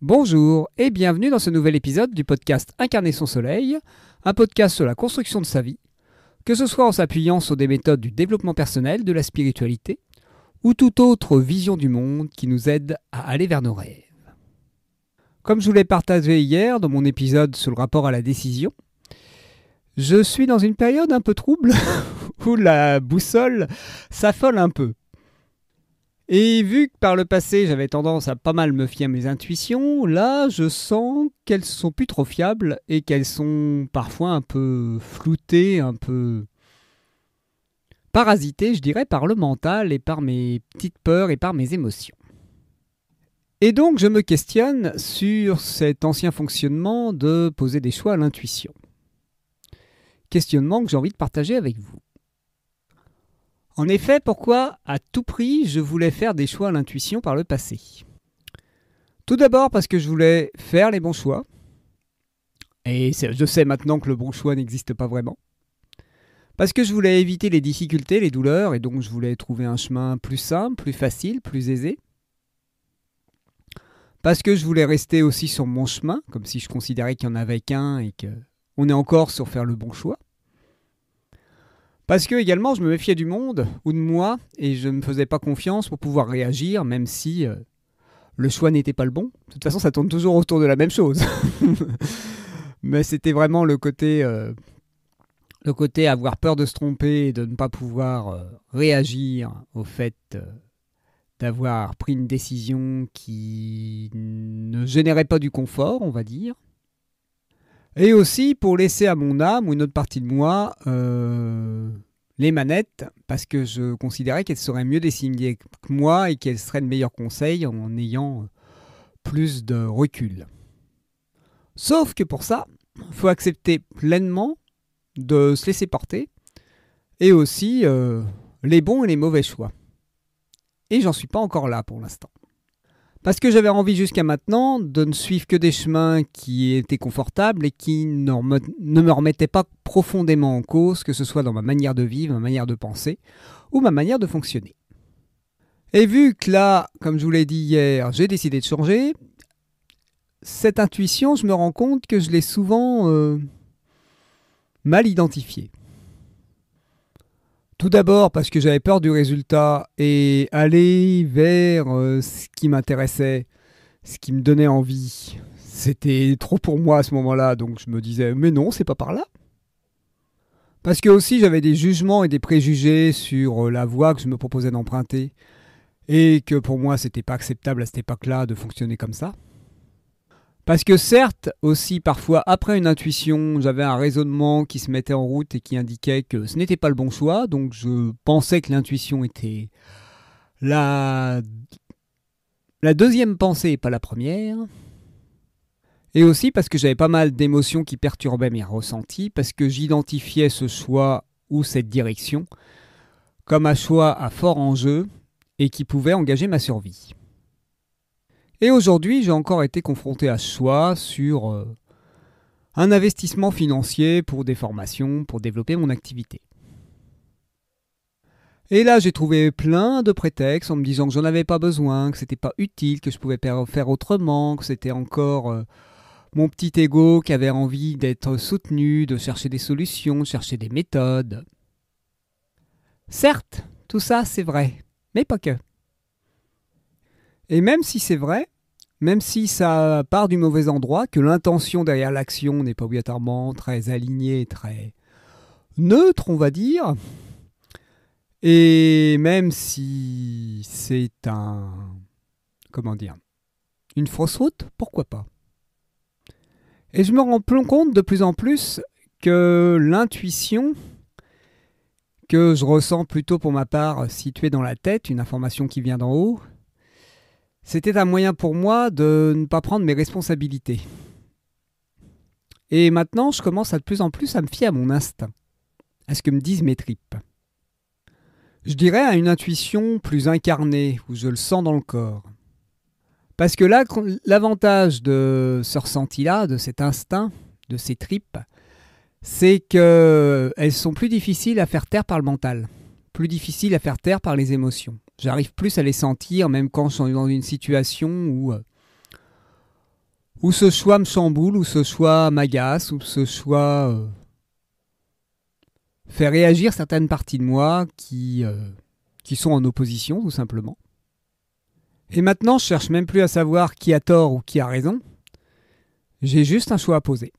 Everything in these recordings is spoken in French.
Bonjour et bienvenue dans ce nouvel épisode du podcast Incarner son soleil, un podcast sur la construction de sa vie, que ce soit en s'appuyant sur des méthodes du développement personnel, de la spiritualité, ou toute autre vision du monde qui nous aide à aller vers nos rêves. Comme je vous l'ai partagé hier dans mon épisode sur le rapport à la décision, je suis dans une période un peu trouble où la boussole s'affole un peu. Et vu que par le passé j'avais tendance à pas mal me fier à mes intuitions, là je sens qu'elles sont plus trop fiables et qu'elles sont parfois un peu floutées, un peu parasitées, je dirais, par le mental et par mes petites peurs et par mes émotions. Et donc je me questionne sur cet ancien fonctionnement de poser des choix à l'intuition. Questionnement que j'ai envie de partager avec vous. En effet, pourquoi à tout prix je voulais faire des choix à l'intuition par le passé? Tout d'abord parce que je voulais faire les bons choix. Et je sais maintenant que le bon choix n'existe pas vraiment. Parce que je voulais éviter les difficultés, les douleurs, et donc je voulais trouver un chemin plus simple, plus facile, plus aisé. Parce que je voulais rester aussi sur mon chemin, comme si je considérais qu'il n'y en avait qu'un et qu'on est encore sur faire le bon choix. Parce que également je me méfiais du monde ou de moi et je ne me faisais pas confiance pour pouvoir réagir même si le choix n'était pas le bon. De toute façon ça tourne toujours autour de la même chose. Mais c'était vraiment le côté avoir peur de se tromper et de ne pas pouvoir réagir au fait d'avoir pris une décision qui ne générait pas du confort, on va dire. Et aussi pour laisser à mon âme ou une autre partie de moi les manettes, parce que je considérais qu'elles seraient mieux désignées que moi et qu'elles seraient de meilleurs conseils en ayant plus de recul. Sauf que pour ça, il faut accepter pleinement de se laisser porter et aussi les bons et les mauvais choix. Et j'en suis pas encore là pour l'instant. Parce que j'avais envie jusqu'à maintenant de ne suivre que des chemins qui étaient confortables et qui ne me remettaient pas profondément en cause, que ce soit dans ma manière de vivre, ma manière de penser ou ma manière de fonctionner. Et vu que là, comme je vous l'ai dit hier, j'ai décidé de changer, cette intuition, je me rends compte que je l'ai souvent mal identifiée. Tout d'abord parce que j'avais peur du résultat et aller vers ce qui m'intéressait, ce qui me donnait envie, c'était trop pour moi à ce moment-là, donc je me disais mais non, c'est pas par là. Parce que aussi j'avais des jugements et des préjugés sur la voie que je me proposais d'emprunter et que pour moi c'était pas acceptable à cette époque-là de fonctionner comme ça. Parce que certes, aussi parfois après une intuition, j'avais un raisonnement qui se mettait en route et qui indiquait que ce n'était pas le bon choix, donc je pensais que l'intuition était la deuxième pensée et pas la première. Et aussi parce que j'avais pas mal d'émotions qui perturbaient mes ressentis, parce que j'identifiais ce choix ou cette direction comme un choix à fort enjeu et qui pouvait engager ma survie. Et aujourd'hui, j'ai encore été confronté à ce choix sur un investissement financier pour des formations, pour développer mon activité. Et là, j'ai trouvé plein de prétextes en me disant que j'en avais pas besoin, que c'était pas utile, que je pouvais faire autrement, que c'était encore mon petit ego qui avait envie d'être soutenu, de chercher des solutions, de chercher des méthodes. Certes, tout ça c'est vrai, mais pas que. Et même si c'est vrai, même si ça part du mauvais endroit, que l'intention derrière l'action n'est pas obligatoirement très alignée, très neutre, on va dire, et même si c'est une fausse route, pourquoi pas? Et je me rends compte de plus en plus que l'intuition, que je ressens plutôt pour ma part située dans la tête, une information qui vient d'en haut, c'était un moyen pour moi de ne pas prendre mes responsabilités. Et maintenant, je commence de plus en plus à me fier à mon instinct, à ce que me disent mes tripes. Je dirais à une intuition plus incarnée, où je le sens dans le corps. Parce que là, l'avantage de ce ressenti-là, de cet instinct, de ces tripes, c'est qu'elles sont plus difficiles à faire taire par le mental, plus difficiles à faire taire par les émotions. J'arrive plus à les sentir, même quand je suis dans une situation où où ce choix me chamboule, où ce choix m'agace, où ce choix fait réagir certaines parties de moi qui sont en opposition, tout simplement. Et maintenant, je cherche même plus à savoir qui a tort ou qui a raison. J'ai juste un choix à poser.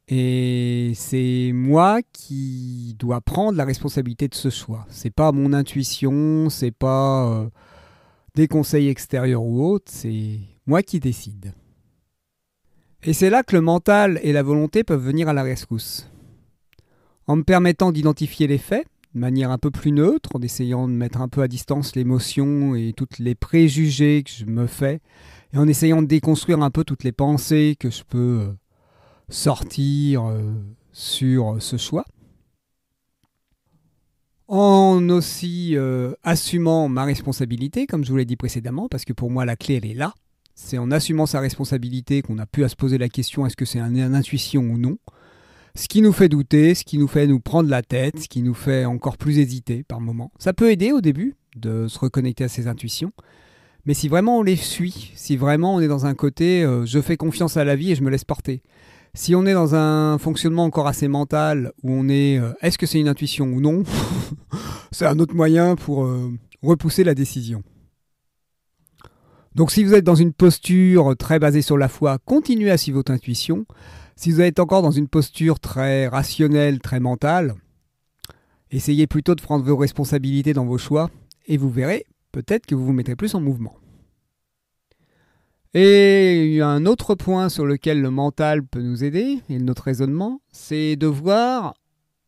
Et c'est moi qui dois prendre la responsabilité de ce choix. C'est pas mon intuition, c'est pas des conseils extérieurs ou autres, c'est moi qui décide. Et c'est là que le mental et la volonté peuvent venir à la rescousse. En me permettant d'identifier les faits de manière un peu plus neutre, en essayant de mettre un peu à distance l'émotion et tous les préjugés que je me fais, et en essayant de déconstruire un peu toutes les pensées que je peux sortir sur ce choix. En aussi assumant ma responsabilité, comme je vous l'ai dit précédemment, parce que pour moi la clé elle est là. C'est en assumant sa responsabilité qu'on a pu à se poser la question est-ce que c'est une intuition ou non. Ce qui nous fait douter, ce qui nous fait nous prendre la tête, ce qui nous fait encore plus hésiter par moments. Ça peut aider au début de se reconnecter à ses intuitions, mais si vraiment on les suit, si vraiment on est dans un côté je fais confiance à la vie et je me laisse porter. Si on est dans un fonctionnement encore assez mental où on est est-ce que c'est une intuition ou non, c'est un autre moyen pour repousser la décision. Donc si vous êtes dans une posture très basée sur la foi, continuez à suivre votre intuition. Si vous êtes encore dans une posture très rationnelle, très mentale, essayez plutôt de prendre vos responsabilités dans vos choix et vous verrez, peut-être que vous vous mettrez plus en mouvement. Et il y a un autre point sur lequel le mental peut nous aider, et notre raisonnement, c'est de voir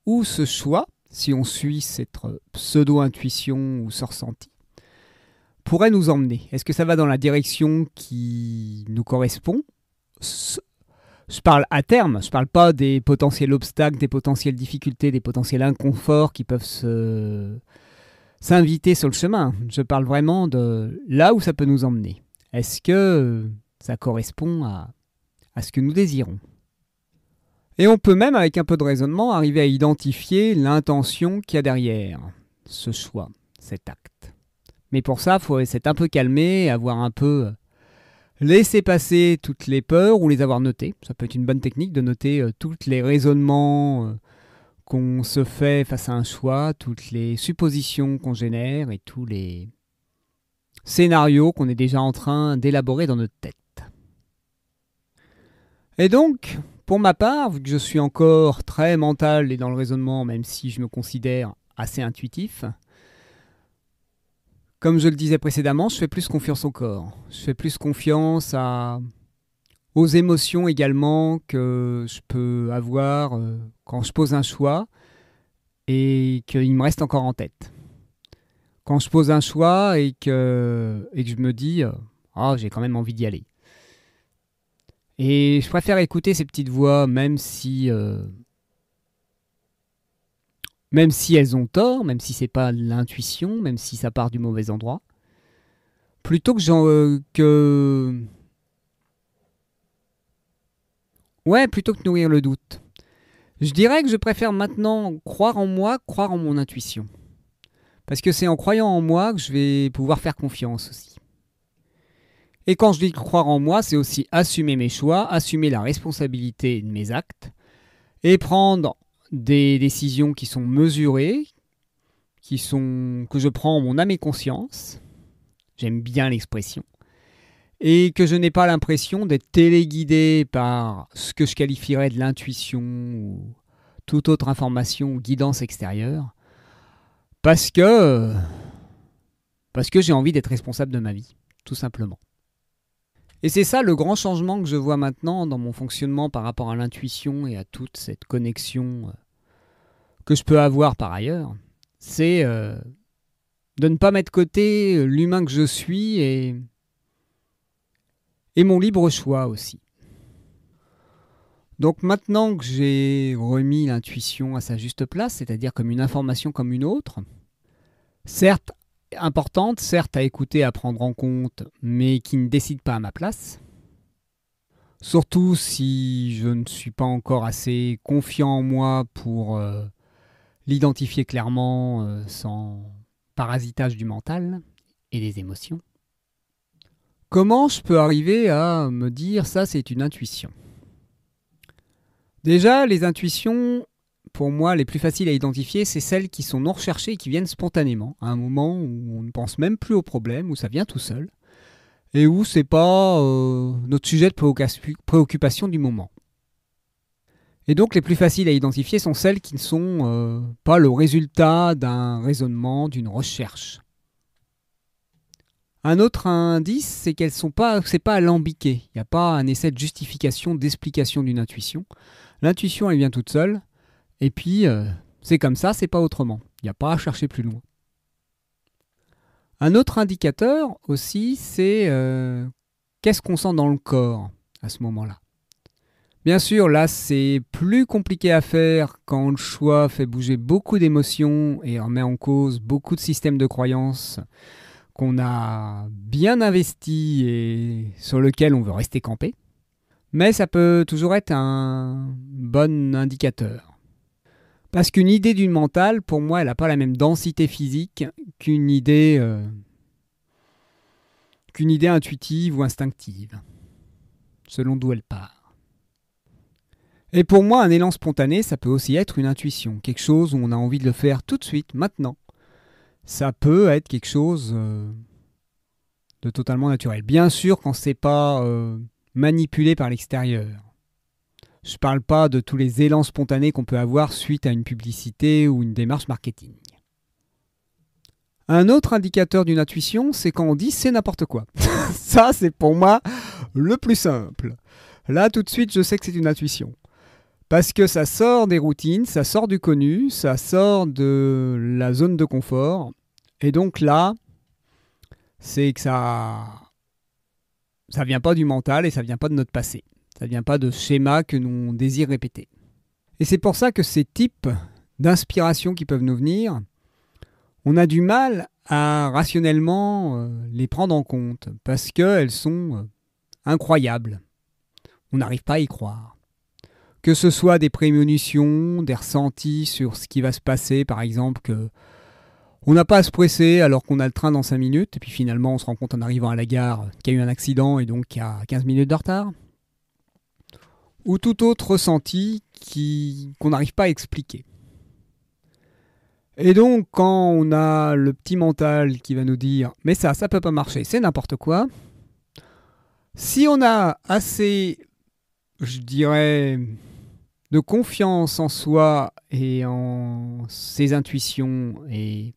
où ce choix, si on suit cette pseudo-intuition ou ce ressenti, pourrait nous emmener. Est-ce que ça va dans la direction qui nous correspond ? Je parle à terme, je ne parle pas des potentiels obstacles, des potentielles difficultés, des potentiels inconforts qui peuvent s'inviter sur le chemin. Je parle vraiment de là où ça peut nous emmener. Est-ce que ça correspond à ce que nous désirons ? Et on peut même, avec un peu de raisonnement, arriver à identifier l'intention qu'il y a derrière ce choix, cet acte. Mais pour ça, il faut s'être un peu calmé, avoir un peu laissé passer toutes les peurs ou les avoir notées. Ça peut être une bonne technique de noter tous les raisonnements qu'on se fait face à un choix, toutes les suppositions qu'on génère et tous les scénarios qu'on est déjà en train d'élaborer dans notre tête. Et donc, pour ma part, vu que je suis encore très mental et dans le raisonnement, même si je me considère assez intuitif, comme je le disais précédemment, je fais plus confiance au corps. Je fais plus confiance aux émotions également que je peux avoir quand je pose un choix et qu'il me reste encore en tête. Quand je pose un choix et que je me dis j'ai quand même envie d'y aller. Et je préfère écouter ces petites voix, même si elles ont tort, même si c'est pas l'intuition, même si ça part du mauvais endroit, plutôt plutôt que nourrir le doute. Je dirais que je préfère maintenant croire en moi, croire en mon intuition. Parce que c'est en croyant en moi que je vais pouvoir faire confiance aussi. Et quand je dis croire en moi, c'est aussi assumer mes choix, assumer la responsabilité de mes actes et prendre des décisions qui sont mesurées, que je prends en mon âme et conscience. J'aime bien l'expression. Et que je n'ai pas l'impression d'être téléguidé par ce que je qualifierais de l'intuition ou toute autre information ou guidance extérieure. Parce que j'ai envie d'être responsable de ma vie, tout simplement. Et c'est ça le grand changement que je vois maintenant dans mon fonctionnement par rapport à l'intuition et à toute cette connexion que je peux avoir par ailleurs. C'est de ne pas mettre de côté l'humain que je suis et mon libre choix aussi. Donc maintenant que j'ai remis l'intuition à sa juste place, c'est-à-dire comme une information comme une autre, certes importante, certes à écouter, à prendre en compte, mais qui ne décide pas à ma place. Surtout si je ne suis pas encore assez confiant en moi pour l'identifier clairement sans parasitage du mental et des émotions. Comment je peux arriver à me dire ça, c'est une intuition? Déjà, les intuitions, pour moi, les plus faciles à identifier, c'est celles qui sont non recherchées et qui viennent spontanément, à un moment où on ne pense même plus au problème, où ça vient tout seul, et où c'est pas notre sujet de préoccupation du moment. Et donc, les plus faciles à identifier sont celles qui ne sont pas le résultat d'un raisonnement, d'une recherche. Un autre indice, c'est qu'elles sont pas, c'est pas alambiqué. Il n'y a pas un essai de justification, d'explication d'une intuition. L'intuition, elle vient toute seule. Et puis, c'est comme ça, c'est pas autrement. Il n'y a pas à chercher plus loin. Un autre indicateur aussi, c'est qu'est-ce qu'on sent dans le corps à ce moment-là. Bien sûr, là, c'est plus compliqué à faire quand le choix fait bouger beaucoup d'émotions et remet en cause beaucoup de systèmes de croyances qu'on a bien investis et sur lequel on veut rester campé. Mais ça peut toujours être un bon indicateur. Parce qu'une idée du mental, pour moi, elle n'a pas la même densité physique qu'une idée intuitive ou instinctive, selon d'où elle part. Et pour moi, un élan spontané, ça peut aussi être une intuition, quelque chose où on a envie de le faire tout de suite, maintenant. Ça peut être quelque chose de totalement naturel. Bien sûr, quand c'est pas manipulé par l'extérieur. Je ne parle pas de tous les élans spontanés qu'on peut avoir suite à une publicité ou une démarche marketing. Un autre indicateur d'une intuition, c'est quand on dit c'est n'importe quoi. Ça, c'est pour moi le plus simple. Là, tout de suite, je sais que c'est une intuition. Parce que ça sort des routines, ça sort du connu, ça sort de la zone de confort. Et donc là, c'est que ça vient pas du mental et ça vient pas de notre passé. Ça vient pas de schémas que l'on désire répéter. Et c'est pour ça que ces types d'inspiration qui peuvent nous venir, on a du mal à rationnellement les prendre en compte parce qu'elles sont incroyables. On n'arrive pas à y croire. Que ce soit des prémonitions, des ressentis sur ce qui va se passer, par exemple, que on n'a pas à se presser alors qu'on a le train dans 5 minutes, et puis finalement on se rend compte en arrivant à la gare qu'il y a eu un accident et donc qu'il y a 15 minutes de retard. Ou tout autre ressenti qu'on n'arrive pas à expliquer. Et donc quand on a le petit mental qui va nous dire « mais ça peut pas marcher, c'est n'importe quoi », si on a assez, je dirais, de confiance en soi et en ses intuitions et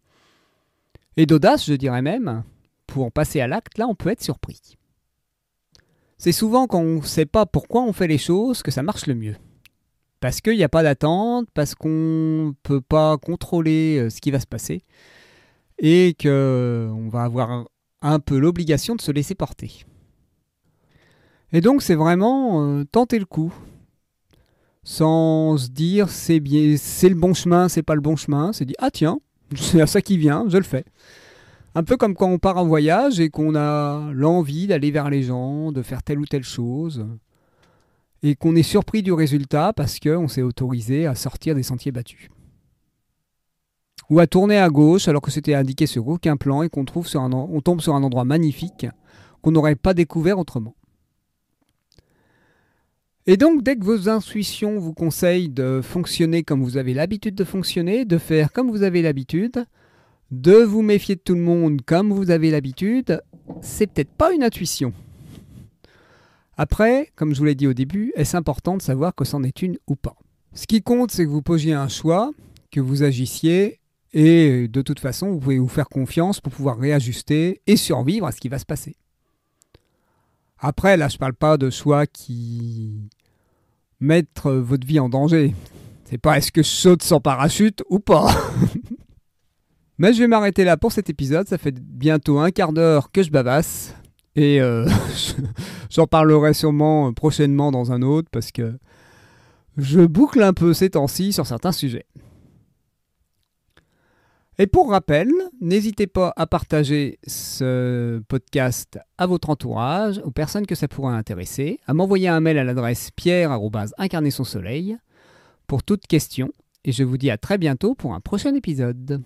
d'audace, je dirais même, pour passer à l'acte, là, on peut être surpris. C'est souvent quand on ne sait pas pourquoi on fait les choses que ça marche le mieux. Parce qu'il n'y a pas d'attente, parce qu'on ne peut pas contrôler ce qui va se passer, et qu'on va avoir un peu l'obligation de se laisser porter. Et donc c'est vraiment tenter le coup, sans se dire c'est le bon chemin, c'est pas le bon chemin, c'est dire ah tiens, c'est à ça qui vient, je le fais. Un peu comme quand on part en voyage et qu'on a l'envie d'aller vers les gens, de faire telle ou telle chose, et qu'on est surpris du résultat parce qu'on s'est autorisé à sortir des sentiers battus. Ou à tourner à gauche alors que c'était indiqué sur aucun plan et qu'on tombe sur un endroit magnifique qu'on n'aurait pas découvert autrement. Et donc, dès que vos intuitions vous conseillent de fonctionner comme vous avez l'habitude de fonctionner, de faire comme vous avez l'habitude, de vous méfier de tout le monde comme vous avez l'habitude, c'est peut-être pas une intuition. Après, comme je vous l'ai dit au début, est-ce important de savoir que c'en est une ou pas? Ce qui compte, c'est que vous posiez un choix, que vous agissiez, et de toute façon, vous pouvez vous faire confiance pour pouvoir réajuster et survivre à ce qui va se passer. Après, là, je ne parle pas de choix qui mettent votre vie en danger. C'est pas est-ce que je saute sans parachute ou pas. Mais je vais m'arrêter là pour cet épisode. Ça fait bientôt un quart d'heure que je bavasse. Et j'en parlerai sûrement prochainement dans un autre parce que je boucle un peu ces temps-ci sur certains sujets. Et pour rappel, n'hésitez pas à partager ce podcast à votre entourage, aux personnes que ça pourrait intéresser, à m'envoyer un mail à l'adresse pierre@incarnersonsoleil pour toute question. Et je vous dis à très bientôt pour un prochain épisode.